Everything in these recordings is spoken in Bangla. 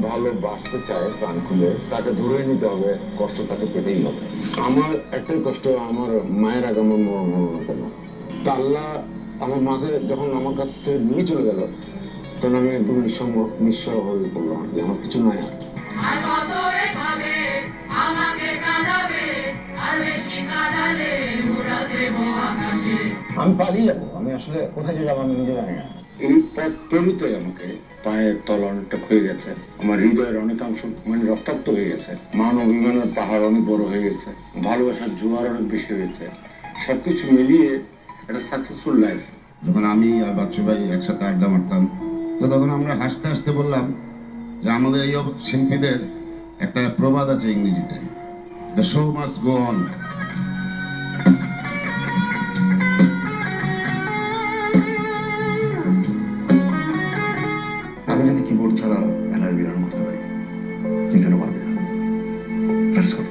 ভালোবাসতে চায় প্রাণ খুলে, তাকে ধরে নিতে হবে, কষ্ট তাকে পেতেই হবে। আমার একটাই কষ্ট, আমার মায়ের আগে আমার মরণ হলো না কেন। তা আল্লাহ আমার মাকে যখন আমার কাছ থেকে নিয়ে চলে গেল, তখন আমি একদম নিঃস্ব হয়ে পড়লাম আর কি, আমার কিছু নাই আর। আমি পালিয়ে যাবো, আমি আসলে কোথায় যে যাবো আমি নিজে জানি না। এই পথ পেরিতে আমাকে পায়ের তল অনেকটা ক্ষয়ে গেছে, আমার হৃদয়ের অনেকাংশ মানে রক্তাক্ত হয়ে গেছে, মান অভিমানের পাহাড় অনেক বড় হয়ে গেছে, ভালোবাসার জোয়ার অনেক বেশি হয়েছে। সবকিছু মিলিয়ে একটা সাকসেসফুল লাইফ। যখন আমি আর বাচ্চু ভাই একসাথে আড্ডা মারতাম, তো তখন আমরা হাসতে হাসতে বললাম যে আমাদের এই শিল্পীদের একটা প্রবাদ আছে ইংরেজিতে, the show must go on. আমি যদি কিবোর্ড ছাড়া এলআরবি রান করতে পারি, তুই কেন পারবি না? প্র্যাকটিস কর,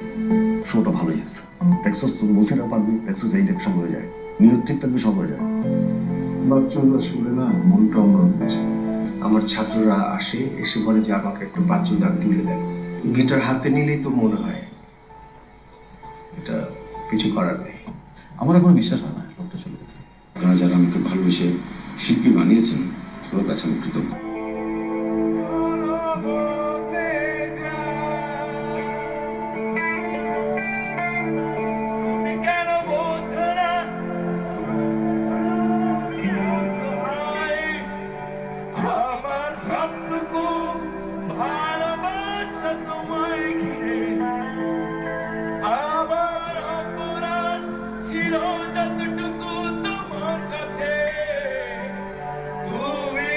শোটা ভালোই হয়েছে। দেখছো তুমি বলছি না পারবি, দেখছো এই দেখ সব হয়ে যায়, নিয়ত ঠিক থাকবে সব হয়ে যায়। বাচ্চারা শুনে না মনটা অন্যরকম হচ্ছে। আমার ছাত্ররা এসে বলে যে আমাকে একটু বাচ্চু গান তুলে দেন। গিটার হাতে নিলেই তো মনে হয় এটা কিছু করার নেই। আমার এখন বিশ্বাস হয় না লোকটা চলে গেছে। আপনারা যারা আমাকে ভালোবেসে শিল্পী বানিয়েছেন, ওর কাছে আমি কৃতজ্ঞ। যতটুকু তোমার কাছে তুমি